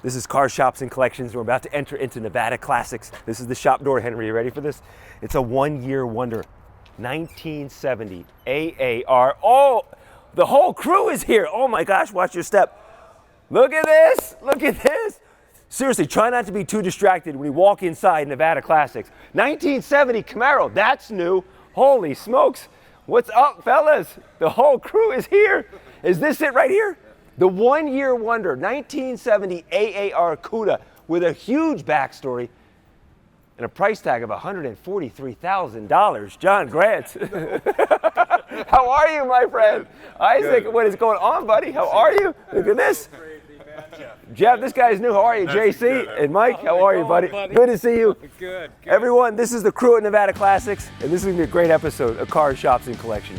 This is Car Shops and Collections. We're about to enter into Nevada Classics. This is the shop door, Henry. You ready for this? It's a one-year wonder. 1970 AAR. Oh, the whole crew is here. Oh my gosh, watch your step. Look at this, look at this. Seriously, try not to be too distracted when you walk inside Nevada Classics. 1970 Camaro, that's new. Holy smokes. What's up, fellas? The whole crew is here. Is this it right here? The one-year wonder, 1970 AAR Cuda with a huge backstory and a price tag of $143,000. John Grant. How are you, my friend? Isaac, what is going on, buddy? How are you? Look at this. Jeff, this guy's new. How are you? JC and Mike, how are you, buddy? Good to see you. Good. Everyone, this is the crew at Nevada Classics, and this is going to be a great episode of Car Shops and Collections.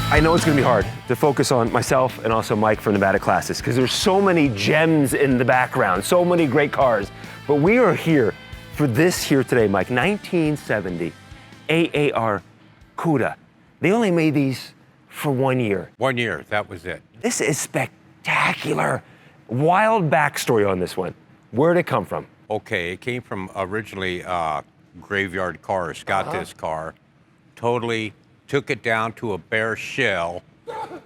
I know it's going to be hard to focus on myself and also Mike from Nevada Classics because there's so many gems in the background, so many great cars. But we are here for this here today, Mike. 1970 AAR Cuda. They only made these for 1 year. 1 year, that was it. This is spectacular. Wild backstory on this one. Where'd it come from? Okay, it came from originally Graveyard Carz. Got this car, totally took it down to a bare shell,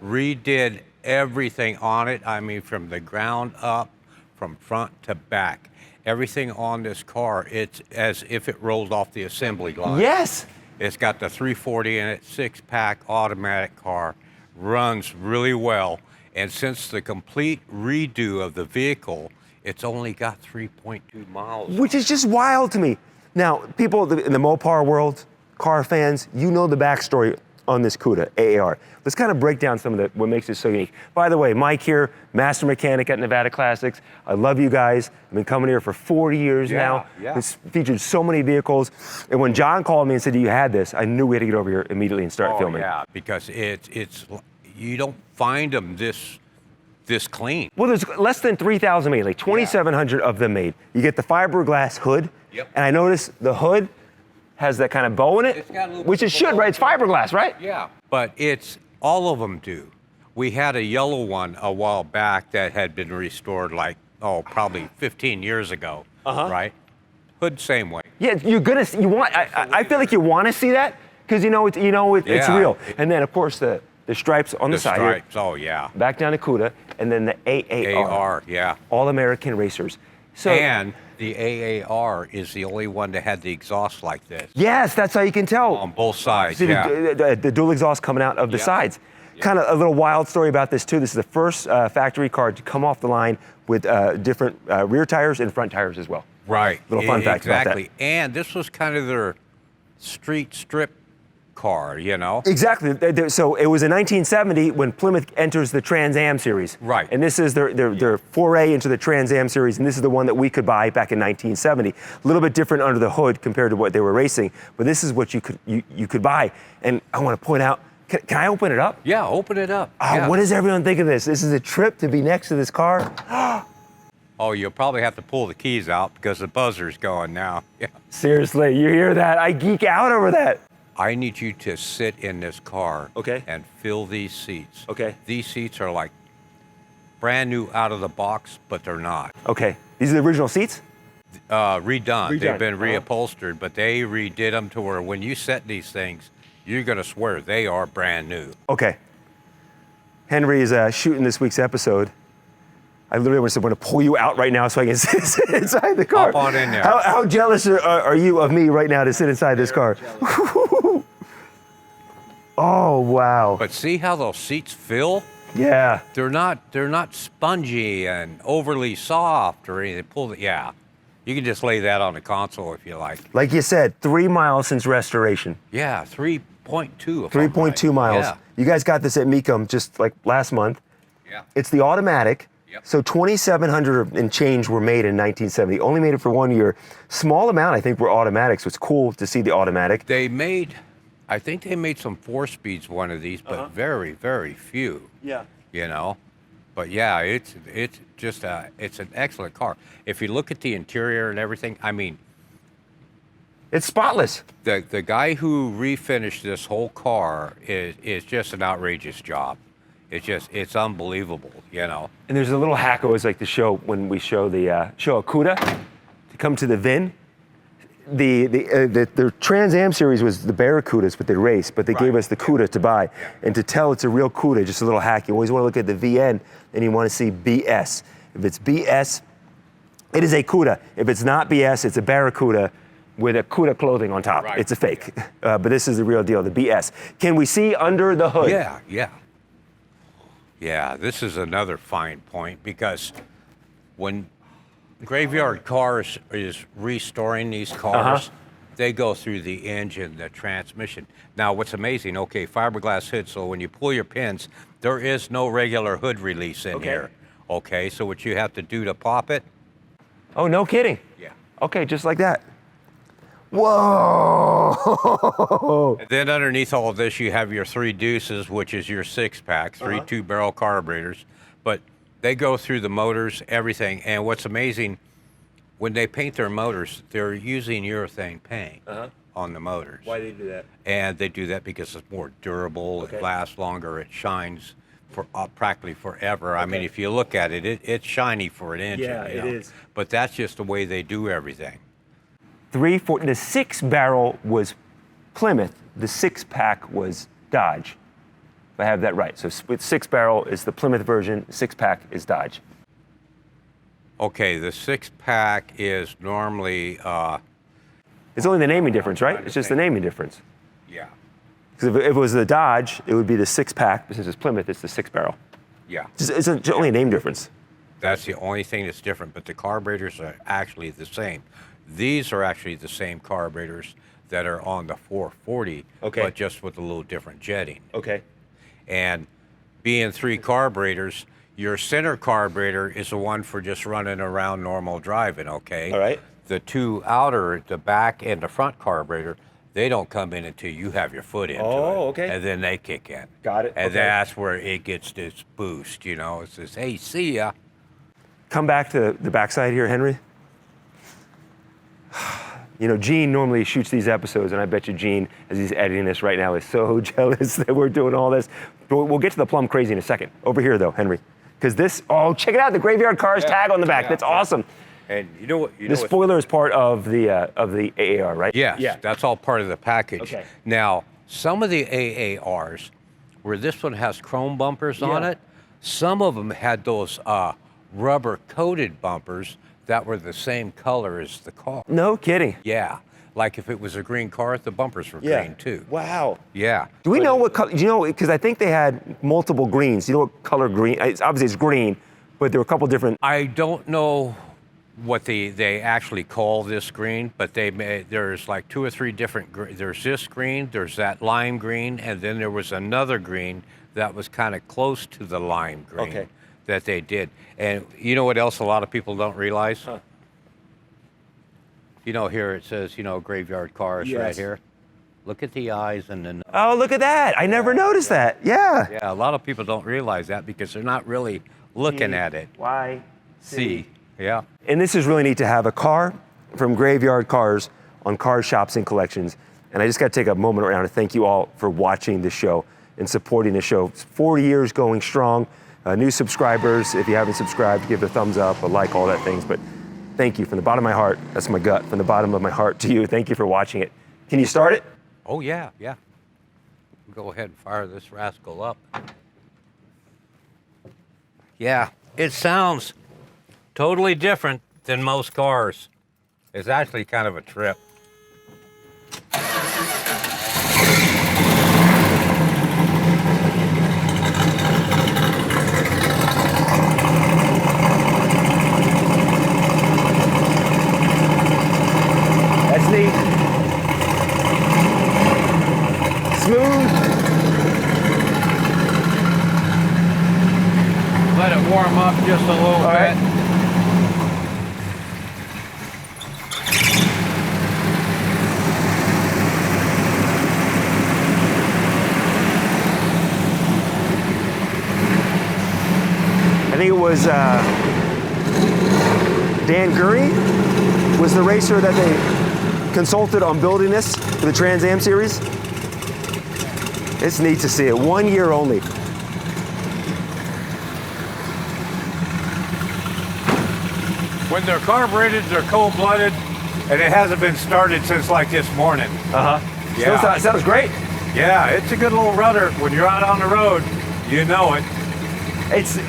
redid everything on it. I mean, from the ground up, from front to back. Everything on this car, it's as if it rolled off the assembly line. Yes. It's got the 340 in it, 6-pack automatic car, runs really well. And since the complete redo of the vehicle, it's only got 3.2 miles. Which is just wild to me. Now, people in the Mopar world, car fans, you know the backstory on this Cuda, AAR. Let's kind of break down some of what makes it so unique. By the way, Mike here, master mechanic at Nevada Classics. I love you guys. I've been coming here for 40 years now. Yeah. It's featured so many vehicles. And when John called me and said you had this, I knew we had to get over here immediately and start filming. Yeah, because it's you don't find them this clean. Well, there's less than 3,000 made, like 2,700 of them made. You get the fiberglass hood. Yep. And I noticed the hood has that kind of bow in it, It's got a little which bit it of should, bow. right? It's fiberglass, right? Yeah, but all of them do. We had a yellow one a while back that had been restored probably 15 years ago, right? Hood same way. Yeah, I feel like you want to see that because it's Yeah. real. And then of course the stripes on the side here, stripes, oh yeah. back down to Cuda, and then the AAR. AR, yeah. All American racers. So And the AAR is the only one that had the exhaust like this yes, that's how you can tell. on both sides. See Yeah. the dual exhaust coming out of the sides. Kind of a little wild story about this too. This is the first factory car to come off the line with different rear tires and front tires as well. Right. Little fun fact about that. Exactly. And this was kind of their street strip car, Exactly. So it was in 1970 when Plymouth enters the Trans Am series. Right. And this is their foray into the Trans Am series, and this is the one that we could buy back in 1970. A little bit different under the hood compared to what they were racing, but this is what you could buy. And I want to point out, can I open it up? Yeah, open it up. Oh, Yeah. what does everyone think of this? This is a trip to be next to this car. Oh, you'll probably have to pull the keys out because the buzzer's going now. Yeah. Seriously, you hear that? I geek out over that. I need you to sit in this car Okay. and fill these seats. Okay. These seats are like brand new out of the box, but they're not. Okay, these are the original seats? Redone. They've been Uh-huh. reupholstered, but they redid them to where when you set these things, you're going to swear they are brand new. Okay. Henry is shooting this week's episode. I literally want to pull you out right now so I can sit inside the car. Hop on in there. How jealous are you of me right now to sit inside this car? Oh, wow. But see how those seats feel? Yeah. They're not spongy and overly soft or anything. You can just lay that on the console if you like. Like you said, 3 miles since restoration. Yeah, 3.2. 3.2 miles. Yeah. You guys got this at Mecum just like last month. Yeah. It's the automatic. Yep. So 2,700 and change were made in 1970. Only made it for 1 year. Small amount, I think, were automatics. So it's cool to see the automatic. I think they made some 4-speeds one of these, but very, very few. Yeah. But yeah, it's just it's an excellent car. If you look at the interior and everything, I mean, It's spotless. the guy who refinished this whole car is just an outrageous job. it's unbelievable, you know. And there's a little hack I always like to show when we show the show a Cuda to come to the VIN. The Trans Am series was the Barracudas, but they race, but they gave us the Cuda to buy. And to tell it's a real Cuda, just a little hack, you always want to look at the VN and you want to see BS. If it's BS, it is a Cuda. If it's not BS, it's a Barracuda with a Cuda clothing on top. It's a fake. But this is the real deal, the BS. Can we see under the hood? Yeah, this is another fine point, because when Graveyard Carz is restoring these cars, they go through the engine, the transmission. Now, what's amazing, okay, fiberglass hood, so when you pull your pins, there is no regular hood release in here. Okay, so what you have to do to pop it. Oh, no kidding? Yeah. Okay, just like that. Whoa! And then underneath all of this, you have your 3 deuces, which is your 6-pack, 3 2-barrel carburetors. But they go through the motors, everything. And what's amazing, when they paint their motors, they're using urethane paint on the motors. Why do they do that? And they do that because it's more durable, it lasts longer, it shines for practically forever. I mean, if you look at it, it's shiny for an engine. Yeah, it is. But that's just the way they do everything. The 6-barrel was Plymouth. The 6-pack was Dodge. If I have that right. So 6-barrel is the Plymouth version. 6-pack is Dodge. Okay, the 6-pack is normally. It's only the naming difference, right? It's just the naming difference. Yeah. Because if it was the Dodge, it would be the 6-pack. But since it's Plymouth, it's the 6-barrel. Yeah. It's only a name difference. That's the only thing that's different. But the carburetors are actually the same. These are actually the same carburetors that are on the 440, but just with a little different jetting. Okay. And being 3 carburetors, your center carburetor is the one for just running around normal driving, okay? All right. The 2 outer, the back and the front carburetor, they don't come in until you have your foot into it. Oh, okay. And then they kick in. Got it. And that's where it gets this boost, you know? It says, hey, see ya. Come back to the backside here, Henry. You know, Gene normally shoots these episodes, and I bet you Gene, as he's editing this right now, is so jealous that we're doing all this. But we'll get to the plum crazy in a second. Over here, though, Henry. Because this, check it out, the Graveyard Carz tag on the back. That's awesome. And you know what? The spoiler is part of the AAR, right? Yes, that's all part of the package. Okay. Now, some of the AARs, where this one has chrome bumpers on it, some of them had those rubber-coated bumpers that were the same color as the car. No kidding. Yeah. Like if it was a green car, the bumpers were green too. Wow. Yeah. Do we know what color? Do you know? Because I think they had multiple greens. Do you know what color green? Obviously, it's green, but there were a couple different. I don't know what they actually call this green, but there's like 2 or 3 different. There's this green, there's that lime green, and then there was another green that was kind of close to the lime green. Okay. That they did. And you know what else a lot of people don't realize? You know, here it says, you know, Graveyard Carz right here. Look at the eyes and the nose. Oh, look at that. I never noticed that. Yeah. Yeah, a lot of people don't realize that because they're not really looking at it. C. Yeah. And this is really neat to have a car from Graveyard Carz on Cars, Shops, and Collections. And I just got to take a moment right now to thank you all for watching the show and supporting the show. It's 40 years going strong. New subscribers, if you haven't subscribed, give it a thumbs up, a like, all that things. But thank you from the bottom of my heart. That's my gut. From the bottom of my heart to you. Thank you for watching it. Can you start it? Oh, yeah. Go ahead and fire this rascal up. Yeah, it sounds totally different than most cars. It's actually kind of a trip. That's neat. Smooth. Let it warm up just a little bit. I think it was Dan Gurney was the racer that they consulted on building this for the Trans Am series. It's neat to see it. 1 year only. When they're carbureted, they're cold-blooded, and it hasn't been started since like this morning. Yeah. Sounds great. Yeah, it's a good little rudder. When you're out on the road, you know it.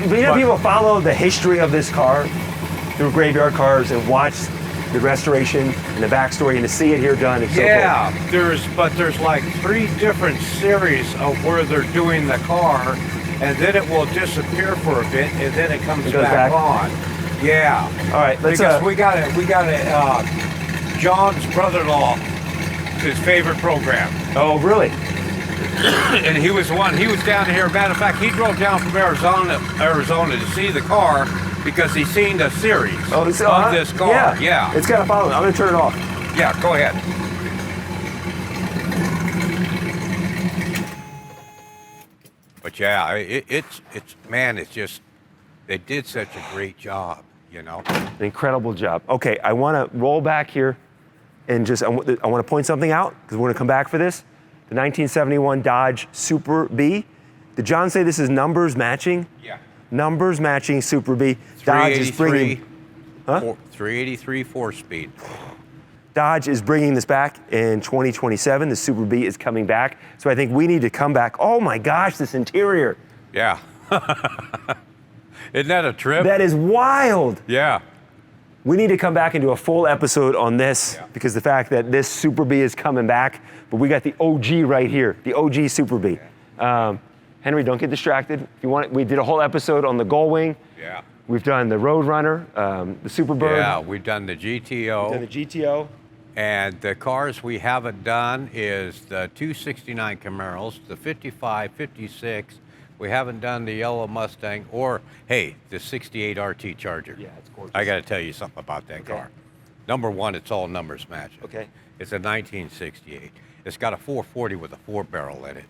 People follow the history of this car through Graveyard Carz and watch the restoration and the backstory, and to see it here done. It's so cool. There's like 3 different series of where they're doing the car, and then it will disappear for a bit, and then it comes back on. Yeah. All right. Because we got it. John's brother-in-law, his favorite program. Oh, really? And he was down here. Matter of fact, he drove down from Arizona to see the car because he's seen the series of this car. Yeah. It's got to follow. I'm going to turn it off. Yeah, go ahead. But yeah, it's just, they did such a great job, you know. An incredible job. Okay, I want to roll back here and I want to point something out because we're going to come back for this. The 1971 Dodge Super B. Did John say this is numbers matching? Yeah. Numbers matching Super B. Dodge is bringing... 383 4-speed. Dodge is bringing this back in 2027. The Super B is coming back. So I think we need to come back. Oh my gosh, this interior. Yeah. Isn't that a trip? That is wild. Yeah. We need to come back and do a full episode on this because the fact that this Super B is coming back, but we got the OG right here, the OG Super B. Henry, don't get distracted. If you want, we did a whole episode on the Gullwing. Yeah. We've done the Roadrunner, the Superbird. Yeah, we've done the GTO. We've done the GTO. And the cars we haven't done is the 269 Camaros, the 55, 56. We haven't done the yellow Mustang or, hey, the 68 RT Charger. Yeah, it's gorgeous. I got to tell you something about that car. Number one, it's all numbers matching. Okay. It's a 1968. It's got a 440 with a 4-barrel in it.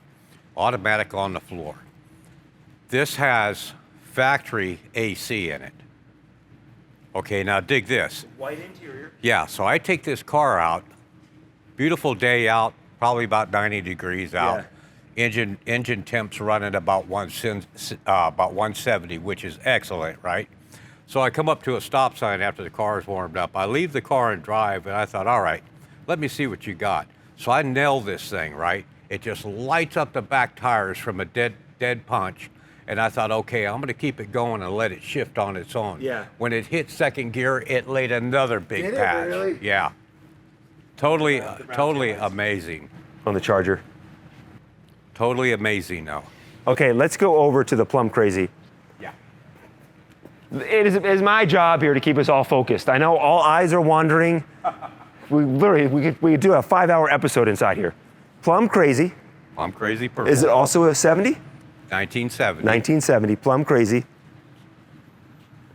Automatic on the floor. This has factory AC in it. Okay, now dig this. White interior. Yeah, so I take this car out, beautiful day out, probably about 90 degrees out. Yeah. Engine temps running about 170, which is excellent, right? So I come up to a stop sign after the car is warmed up. I leave the car and drive, and I thought, all right, let me see what you got. So I nail this thing, right? It just lights up the back tires from a dead punch. And I thought, okay, I'm going to keep it going and let it shift on its own. Yeah. When it hit second gear, it laid another big patch. Really? Yeah. Totally amazing. On the Charger. Totally amazing, though. Okay, let's go over to the Plum Crazy. Yeah. It is my job here to keep us all focused. I know all eyes are wandering. We could do a 5-hour episode inside here. Plum Crazy. Plum Crazy purple. Is it also a 70? 1970. 1970, Plum Crazy.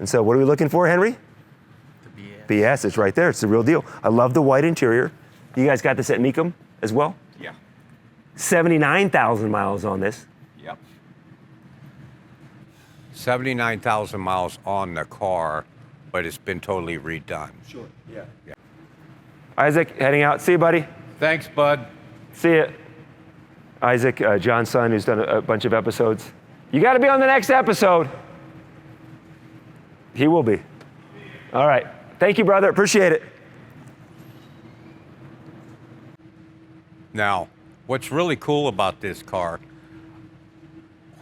And so what are we looking for, Henry? The BS. BS, it's right there. It's the real deal. I love the white interior. You guys got this at Mecum as well? Yeah. 79,000 miles on this. Yep. 79,000 miles on the car, but it's been totally redone. Sure, yeah. Isaac, heading out. See you, buddy. Thanks, bud. See you. Isaac, John's son, who's done a bunch of episodes. You got to be on the next episode. He will be. All right. Thank you, brother. Appreciate it. Now, what's really cool about this car,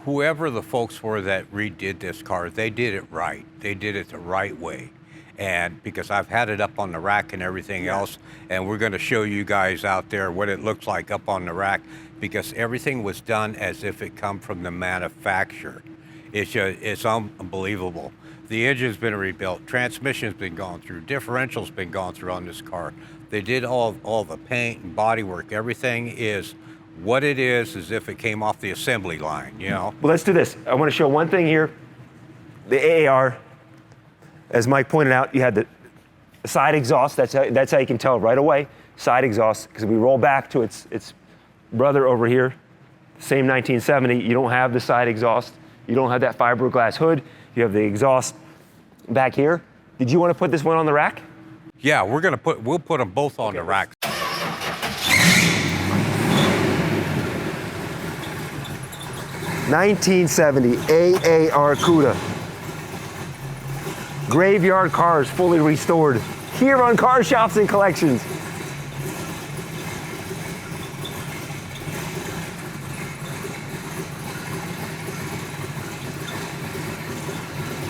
whoever the folks were that redid this car, they did it right. They did it the right way. And because I've had it up on the rack and everything else, and we're going to show you guys out there what it looks like up on the rack, because everything was done as if it come from the manufacturer. It's unbelievable. The engine's been rebuilt, transmission's been gone through, differential's been gone through on this car. They did all the paint and bodywork. Everything is what it is as if it came off the assembly line, you know? Well, let's do this. I want to show one thing here. The AAR, as Mike pointed out, you had the side exhaust. That's how you can tell right away. Side exhaust, because we roll back to its brother over here, same 1970. You don't have the side exhaust. You don't have that fiberglass hood. You have the exhaust back here. Did you want to put this one on the rack? Yeah, we'll put them both on the rack. 1970 AAR Cuda. Graveyard Carz, fully restored, here on Car Shops and Collections.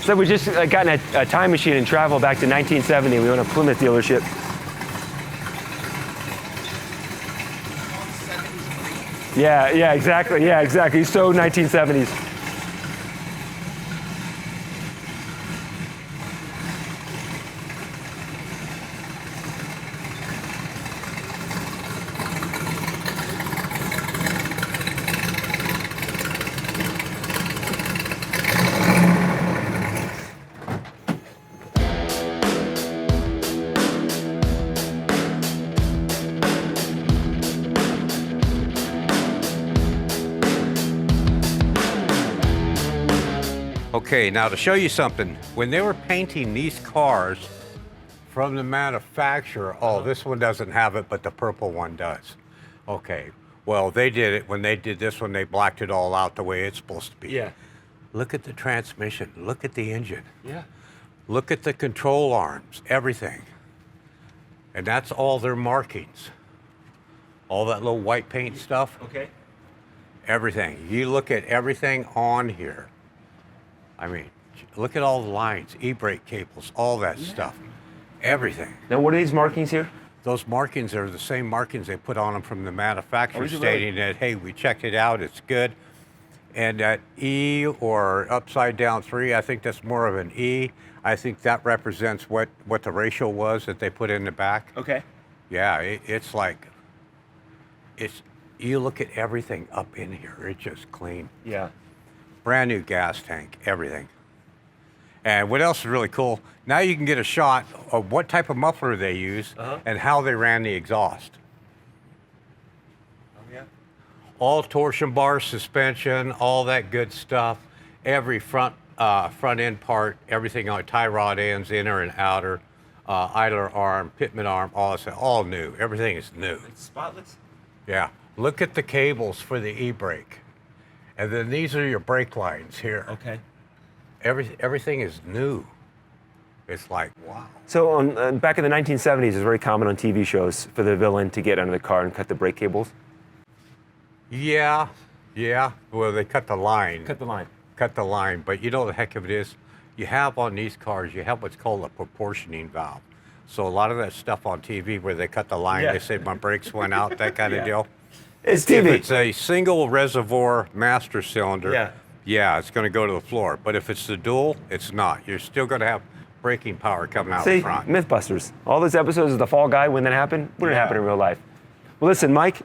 So we just gotten a time machine and travel back to 1970. We own a Plymouth dealership. Yeah, exactly. Yeah, exactly. So 1970s. Okay, now to show you something, when they were painting these cars from the manufacturer, oh, this one doesn't have it, but the purple one does. Okay, well, they did it. When they did this one, they blacked it all out the way it's supposed to be. Yeah. Look at the transmission. Look at the engine. Yeah. Look at the control arms, everything. And that's all their markings. All that little white paint stuff. Okay. Everything. You look at everything on here. I mean, look at all the lines, e-brake cables, all that stuff. Everything. Now, what are these markings here? Those markings are the same markings they put on them from the manufacturer, is it stating that, hey, we checked it out, it's good. And that E or upside down 3, I think that's more of an E. I think that represents what the ratio was that they put in the back. Okay. Yeah, it's like, you look at everything up in here, it's just clean. Yeah. Brand new gas tank, everything. And what else is really cool, now you can get a shot of what type of muffler they use and how they ran the exhaust. Oh, yeah. All torsion bar, suspension, all that good stuff. Every front end part, everything on tie rod ends, inner and outer, idler arm, pitman arm, all this, all new. Everything is new. It's spotless? Yeah. Look at the cables for the e-brake. And then these are your brake lines here. Okay. Everything is new. It's like, wow. So back in the 1970s, it was very common on TV shows for the villain to get under the car and cut the brake cables. Yeah. Well, they cut the line. Cut the line. Cut the line. But you know the heck of it is, you have on these cars, you have what's called a proportioning valve. So a lot of that stuff on TV where they cut the line, they say my brakes went out, that kind of deal. It's TV. If it's a single reservoir master cylinder, yeah, it's going to go to the floor. But if it's the dual, it's not. You're still going to have braking power coming out the front. Mythbusters. All those episodes of The Fall Guy, when that happened, wouldn't happen in real life. Well, listen, Mike,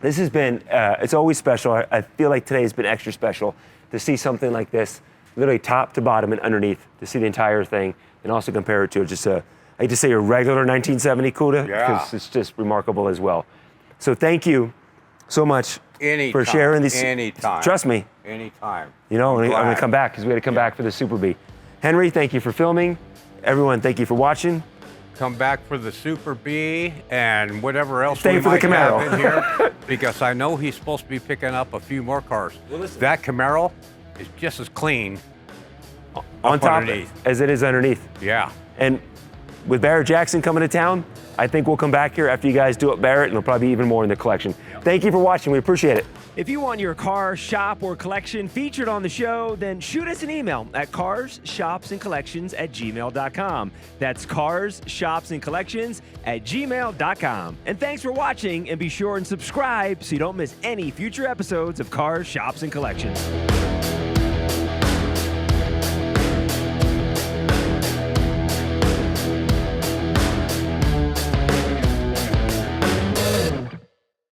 this has been, it's always special. I feel like today has been extra special to see something like this, literally top to bottom and underneath, to see the entire thing, and also compare it to just I hate to say a regular 1970 Cuda, because it's just remarkable as well. So thank you so much for sharing these. Anytime. Trust me. Anytime. You know, I'm going to come back because we had to come back for the Super B. Henry, thank you for filming. Everyone, thank you for watching. Come back for the Super B and whatever else Stay we for the might Camaro. have in here, because I know he's supposed to be picking up a few more cars. Well, that Camaro is just as clean on top underneath as it is underneath. Yeah. And with Barrett Jackson coming to town, I think we'll come back here after you guys do up Barrett, and there'll probably be even more in the collection. Thank you for watching. We appreciate it. If you want your car, shop, or collection featured on the show, then shoot us an email at carshopsandcollections@gmail.com. That's carshopsandcollections@gmail.com. And thanks for watching, and be sure and subscribe so you don't miss any future episodes of Cars, Shops, and Collections.